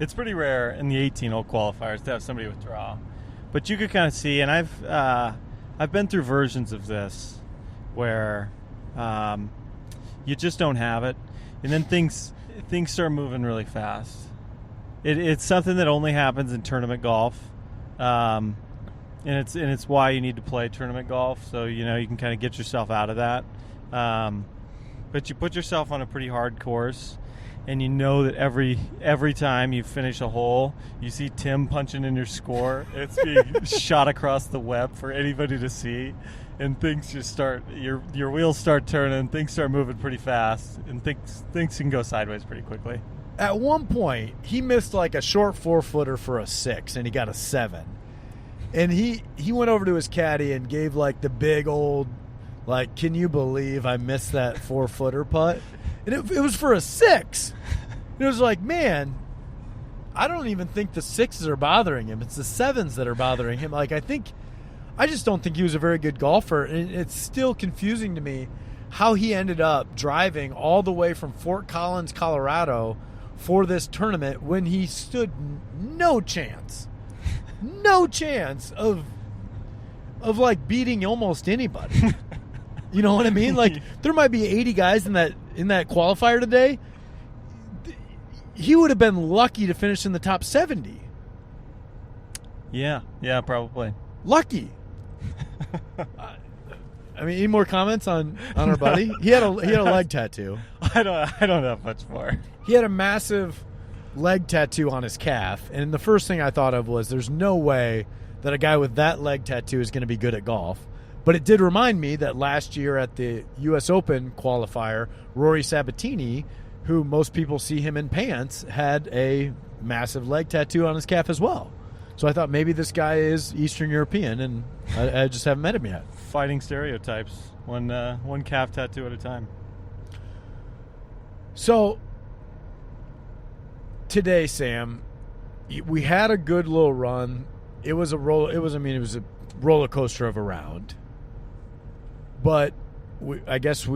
It's pretty rare in the 18-hole qualifiers to have somebody withdraw. But you could kind of see, and I've been through versions of this where you just don't have it, and then things start moving really fast. It's something that only happens in tournament golf, and it's why you need to play tournament golf, so you can kind of get yourself out of that. But you put yourself on a pretty hard course, and you know that every time you finish a hole, you see Tim punching in your score. It's being shot across the web for anybody to see, and things just start. Your wheels start turning, things start moving pretty fast, and things can go sideways pretty quickly. At one point, he missed like a short 4-footer for a 6, and he got a 7. And he went over to his caddy and gave like the big old, like, can you believe I missed that 4-footer putt? And it was for a 6. And it was like, man, I don't even think the 6s are bothering him. It's the 7s that are bothering him. Like, I just don't think he was a very good golfer. And it's still confusing to me how he ended up driving all the way from Fort Collins, Colorado for this tournament when he stood no chance of like beating almost anybody. You know what I mean? Like, there might be 80 guys in that qualifier today. He would have been lucky to finish in the top 70. Yeah, probably. Lucky. I mean, any more comments on our buddy? He had a leg tattoo. I don't have much more. He had a massive leg tattoo on his calf, and the first thing I thought of was there's no way that a guy with that leg tattoo is going to be good at golf. But it did remind me that last year at the U.S. Open qualifier, Rory Sabatini, who most people see him in pants, had a massive leg tattoo on his calf as well. So I thought maybe this guy is Eastern European, and I just haven't met him yet. Fighting stereotypes, one calf tattoo at a time. So today, Sam, we had a good little run. It was a roller coaster of a round. But I guess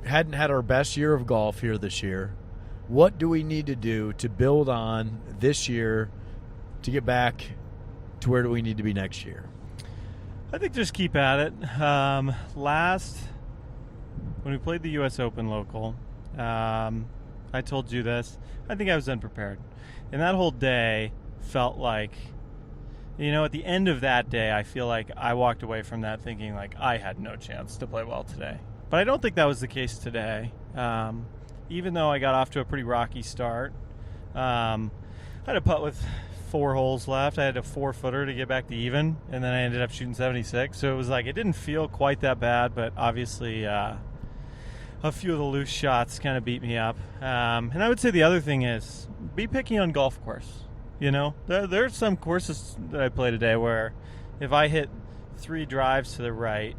hadn't had our best year of golf here this year. What do we need to do to build on this year to get back to where do we need to be next year? I think just keep at it. When we played the U.S. Open local, I told you this. I think I was unprepared. And that whole day felt like, at the end of that day, I feel like I walked away from that thinking like I had no chance to play well today. But I don't think that was the case today. Even though I got off to a pretty rocky start, I had a putt with 4 holes left. I had a 4-footer to get back to even, and then I ended up shooting 76. So it was like it didn't feel quite that bad, but obviously a few of the loose shots kind of beat me up. And I would say the other thing is be picky on golf course. There's some courses that I play today where if I hit 3 drives to the right,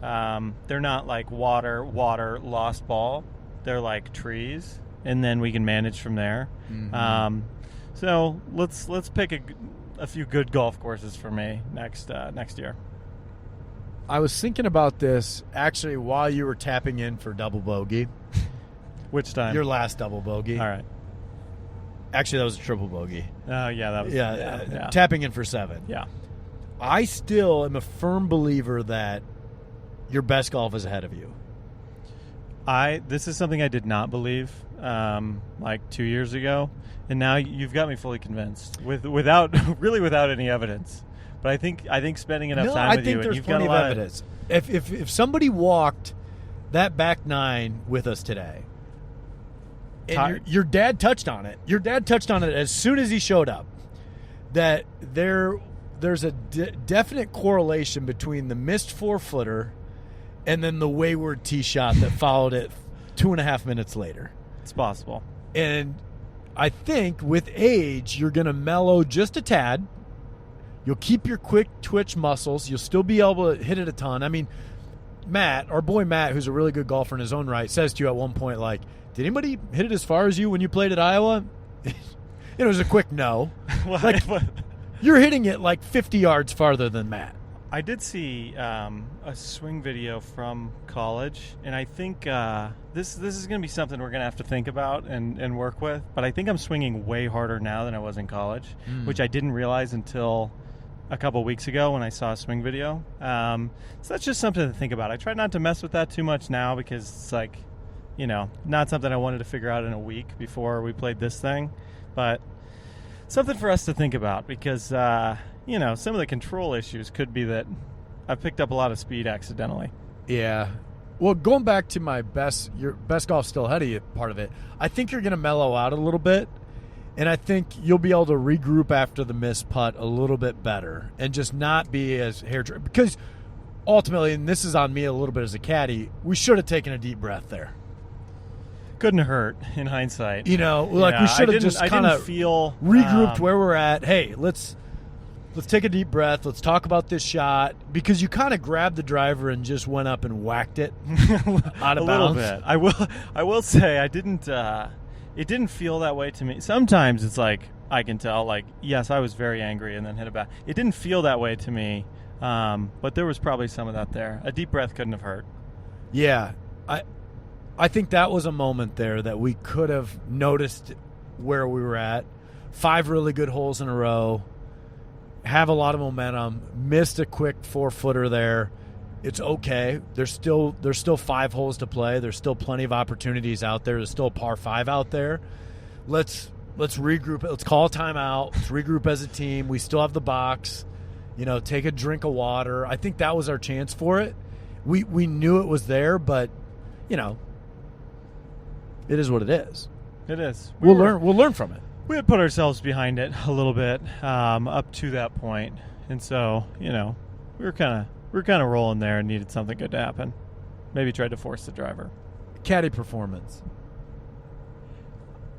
they're not like water, lost ball. They're like trees, and then we can manage from there. Mm-hmm. So let's pick a few good golf courses for me next year. I was thinking about this actually while you were tapping in for double bogey. Which time? Your last double bogey. All right. Actually, that was a triple bogey. Oh, yeah. That was yeah. Tapping in for 7. Yeah. I still am a firm believer that your best golf is ahead of you. This is something I did not believe like 2 years ago, and now you've got me fully convinced without any evidence. But I think spending enough time with you, and you've got a lot of evidence. If somebody walked that back 9 with us today, and your dad touched on it. Your dad touched on it as soon as he showed up. That there's a definite correlation between the missed 4-footer and then the wayward tee shot that followed it 2.5 minutes later. It's possible. And I think with age, you're going to mellow just a tad. You'll keep your quick twitch muscles. You'll still be able to hit it a ton. I mean, Matt, our boy Matt, who's a really good golfer in his own right, says to you at one point, like, did anybody hit it as far as you when you played at Iowa? It was a quick no. You're hitting it like 50 yards farther than Matt. I did see a swing video from college, and I think this is going to be something we're going to have to think about and work with. But I think I'm swinging way harder now than I was in college, which I didn't realize until a couple weeks ago when I saw a swing video. So that's just something to think about. I try not to mess with that too much now because it's like, not something I wanted to figure out in a week before we played this thing. But something for us to think about because, some of the control issues could be that I've picked up a lot of speed accidentally. Yeah. Well, going back to your best golf still ahead of you part of it, I think you're going to mellow out a little bit, and I think you'll be able to regroup after the missed putt a little bit better and just not be as hair-trigger. Because ultimately, and this is on me a little bit as a caddy, we should have taken a deep breath there. Couldn't have hurt in hindsight. We should have just kind of regrouped where we're at. Hey, let's take a deep breath. Let's talk about this shot, because you kind of grabbed the driver and just went up and whacked it out of bounds. A little bit. I will say I didn't. It didn't feel that way to me. Sometimes it's like I can tell. Like, yes, I was very angry and then hit it back. It didn't feel that way to me, but there was probably some of that there. A deep breath couldn't have hurt. Yeah, I think that was a moment there that we could have noticed where we were at. 5 really good holes in a row. Have a lot of momentum. Missed a quick 4-footer there. It's okay. There's still 5 holes to play. There's still plenty of opportunities out there. There's still a par 5 out there. Let's regroup. Let's call a timeout. Let's regroup as a team. We still have the box. Take a drink of water. I think that was our chance for it. We knew it was there, but it is what it is. It is. We'll learn from it. We had put ourselves behind it a little bit up to that point, and so we were kind of rolling there and needed something good to happen. Maybe tried to force the driver. Caddy performance.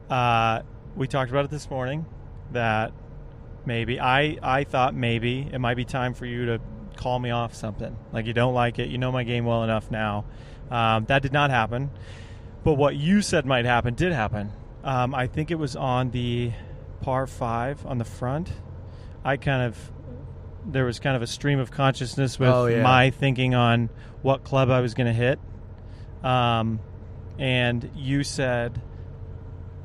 We talked about it this morning. That maybe I thought maybe it might be time for you to call me off something. Like, you don't like it. You know my game well enough now. That did not happen. But what you said might happen did happen. I think it was on the par 5 on the front. There was kind of a stream of consciousness with my thinking on what club I was going to hit. And you said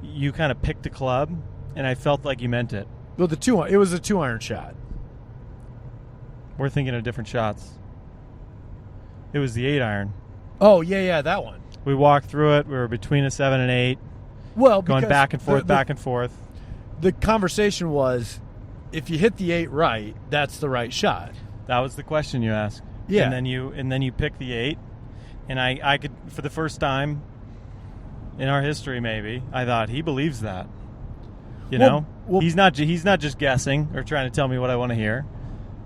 you kind of picked a club, and I felt like you meant it. Well, it was a 2-iron shot. We're thinking of different shots. It was the 8-iron. Oh, yeah, that one. We walked through it. We were between a 7 and 8. Well, going back and forth, back and forth. The conversation was, if you hit the 8 right, that's the right shot. That was the question you asked. Yeah. And then you picked the 8, and I could, for the first time in our history, maybe I thought he believes that. Well, he's not just guessing or trying to tell me what I want to hear.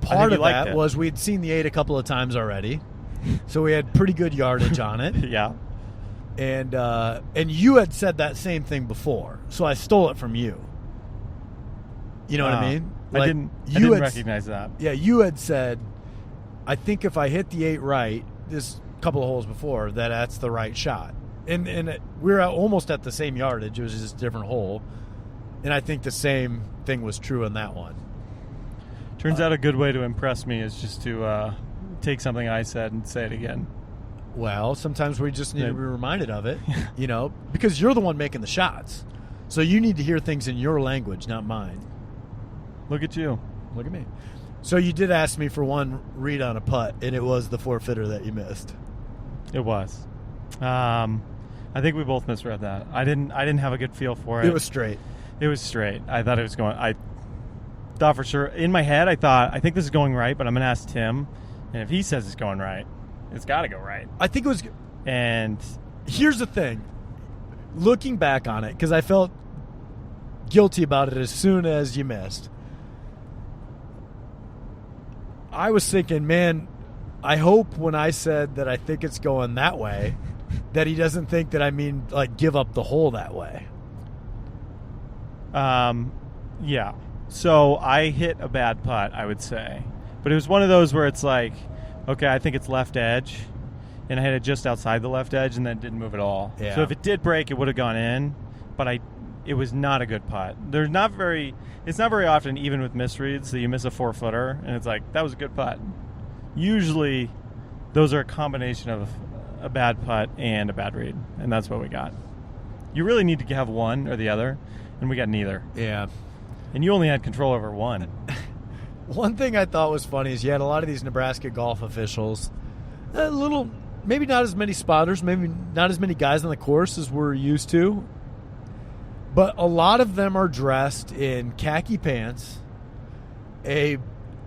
Part of that was we'd seen the 8 a couple of times already, so we had pretty good yardage on it. Yeah. And you had said that same thing before, so I stole it from you. You know what I mean? Like, I didn't recognize that. Yeah, you had said, I think if I hit the 8 right, this couple of holes before, that's the right shot. And we were almost at the same yardage. It was just a different hole. And I think the same thing was true in that one. Turns out a good way to impress me is just to take something I said and say it again. Well, sometimes we just need to be reminded of it, because you're the one making the shots. So you need to hear things in your language, not mine. Look at you. Look at me. So you did ask me for one read on a putt, and it was the 4-footer that you missed. It was. I think we both misread that. I didn't have a good feel for it. It was straight. It was straight. I thought it was going. I thought for sure. In my head, I think this is going right, but I'm going to ask Tim. And if he says it's going right, it's got to go right. I think it was. And here's the thing. Looking back on it, because I felt guilty about it as soon as you missed, I was thinking, man, I hope when I said that I think it's going that way, that he doesn't think that I mean, like, give up the hole that way. Yeah. So I hit a bad putt, I would say. But it was one of those where it's like, okay, I think it's left edge. And I hit it just outside the left edge and then didn't move at all. Yeah. So if it did break, it would have gone in. But it was not a good putt. It's not very often, even with misreads, that you miss a 4-footer. And it's like, that was a good putt. usually those are a combination of a bad putt and a bad read, and that's what we got. You really need to have one or the other, and we got neither. Yeah. And you only had control over one. One thing I thought was funny is you had a lot of these Nebraska golf officials, a little, maybe not as many spotters, maybe not as many guys on the course as we're used to, but a lot of them are dressed in khaki pants, a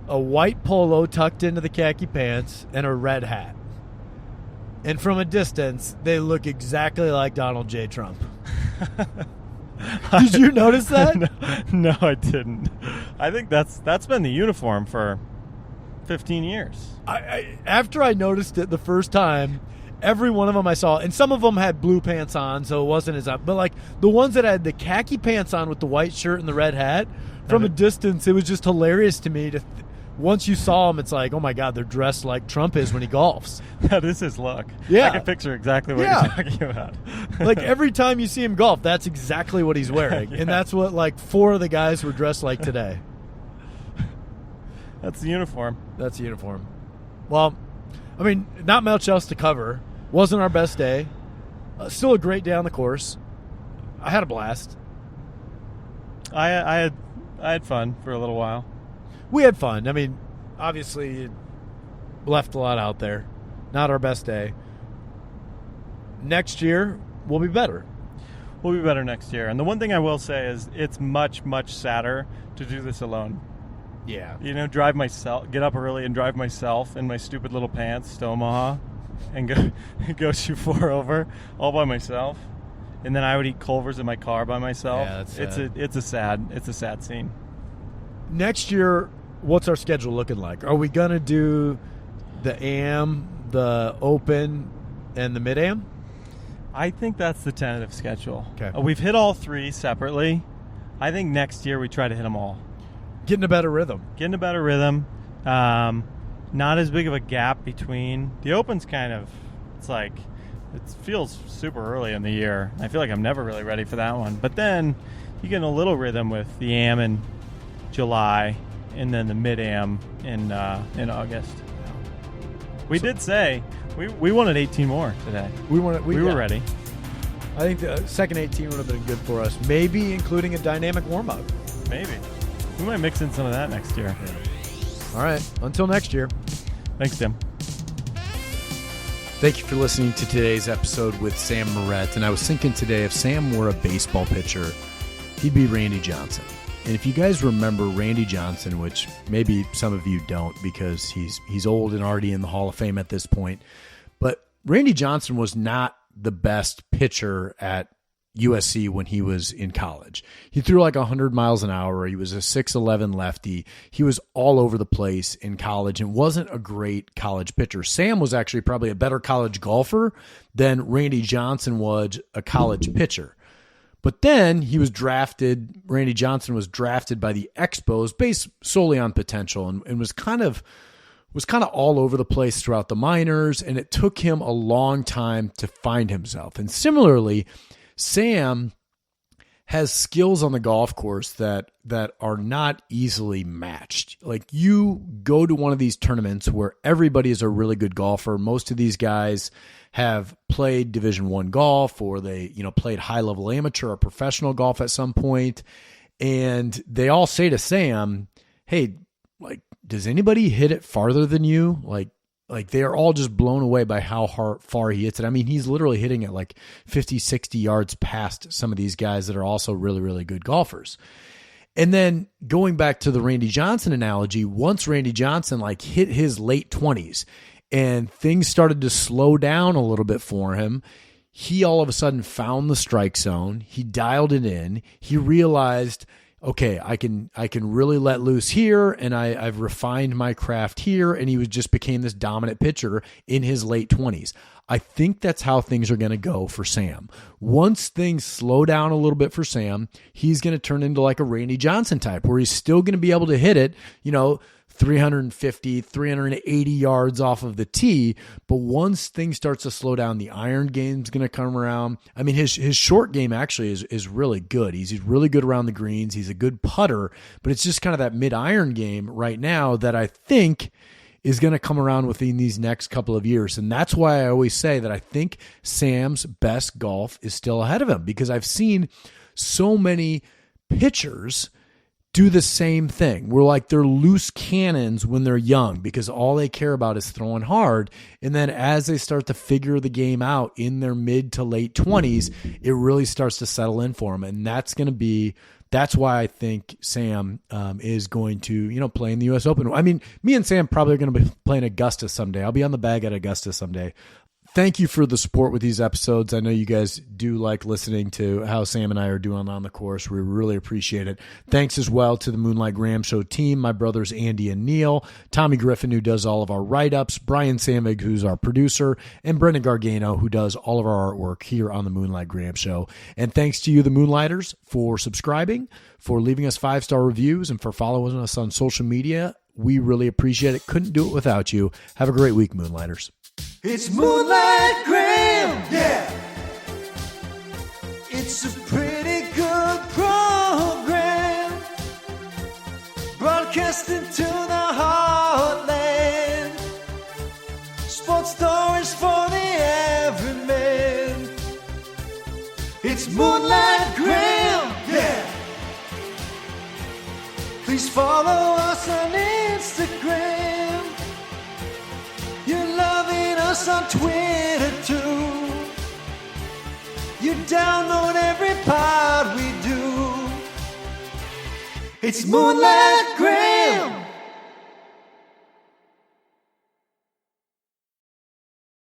white polo tucked into the khaki pants, and a red hat. And from a distance, they look exactly like Donald J. Trump. Did you notice that? No, I didn't. I think that's been the uniform for 15 years. After I noticed it the first time, every one of them I saw, and some of them had blue pants on, so it wasn't as up. But like the ones that had the khaki pants on with the white shirt and the red hat, from a distance, it was just hilarious to me. Once you saw them, it's like, oh my God, they're dressed like Trump is when he golfs. That is his look. Yeah. I can picture exactly what you're talking about. Like every time you see him golf, that's exactly what he's wearing. Yeah. And that's what like 4 of the guys were dressed like today. That's the uniform. That's the uniform. Well, I mean, not much else to cover. Wasn't our best day. Still a great day on the course. I had a blast. I had fun for a little while. We had fun. I mean, obviously, it left a lot out there. Not our best day. Next year, we'll be better. We'll be better next year. And the one thing I will say is it's much, much sadder to do this alone. Yeah. You know, get up early and drive myself in my stupid little pants to Omaha and go shoot 4 over all by myself. And then I would eat Culver's in my car by myself. Yeah, that's sad. It's a sad scene. Next year, what's our schedule looking like? Are we going to do the AM, the Open, and the Mid-Am? I think that's the tentative schedule. Okay. We've hit all 3 separately. I think next year we try to hit them all. Getting a better rhythm. Not as big of a gap between. The Open's kind of, it feels super early in the year. I feel like I'm never really ready for that one. But then you get in a little rhythm with the AM in July and then the Mid-Am in August. We did say we wanted 18 more today. We were ready. I think the second 18 would have been good for us. Maybe including a dynamic warm-up. Maybe. We might mix in some of that next year. Yeah. All right. Until next year. Thanks, Tim. Thank you for listening to today's episode with Sam Meuret. And I was thinking today, if Sam were a baseball pitcher, he'd be Randy Johnson. And if you guys remember Randy Johnson, which maybe some of you don't because he's old and already in the Hall of Fame at this point, but Randy Johnson was not the best pitcher at USC when he was in college. He threw like 100 miles an hour. He was a 6'11 lefty. He was all over the place in college and wasn't a great college pitcher. Sam was actually probably a better college golfer than Randy Johnson was a college pitcher. But then Randy Johnson was drafted by the Expos based solely on potential and was kind of all over the place throughout the minors, and it took him a long time to find himself. And similarly, Sam has skills on the golf course that are not easily matched. Like you go to one of these tournaments where everybody is a really good golfer. Most of these guys have played Division I golf, or they, played high-level amateur or professional golf at some point, and they all say to Sam, "Hey, does anybody hit it farther than you?" Like they are all just blown away by how far he hits it. I mean, he's literally hitting it 50, 60 yards past some of these guys that are also really, really good golfers. And then going back to the Randy Johnson analogy, once Randy Johnson hit his late 20s and things started to slow down a little bit for him, he all of a sudden found the strike zone. He dialed it in. He realized, okay, I can really let loose here, and I've refined my craft here, and he just became this dominant pitcher in his late 20s. I think that's how things are going to go for Sam. Once things slow down a little bit for Sam, he's going to turn into a Randy Johnson type, where he's still going to be able to hit it, 350, 380 yards off of the tee. But once things starts to slow down, the iron game's going to come around. I mean, his short game actually is really good. He's really good around the greens. He's a good putter, but it's just kind of that mid-iron game right now that I think is going to come around within these next couple of years. And that's why I always say that I think Sam's best golf is still ahead of him, because I've seen so many pitchers do the same thing. We're like, they're loose cannons when they're young because all they care about is throwing hard. And then as they start to figure the game out in their mid to late 20s, it really starts to settle in for them. And that's why I think Sam is going to, play in the U.S. Open. I mean, me and Sam probably are going to be playing Augusta someday. I'll be on the bag at Augusta someday. Thank you for the support with these episodes. I know you guys do like listening to how Sam and I are doing on the course. We really appreciate it. Thanks as well to the Moonlight Graham Show team, my brothers Andy and Neil, Tommy Griffin, who does all of our write-ups, Brian Samvig, who's our producer, and Brendan Gargano, who does all of our artwork here on the Moonlight Graham Show. And thanks to you, the Moonlighters, for subscribing, for leaving us 5-star reviews, and for following us on social media. We really appreciate it. Couldn't do it without you. Have a great week, Moonlighters. It's Moonlight Graham, yeah. It's a pretty good program, broadcasting to the heartland. Sports stories for the everyman. It's Moonlight Graham, yeah. Please follow us on Instagram. You're loving us on Twitter too. You download every pod we do. It's Moonlight Graham.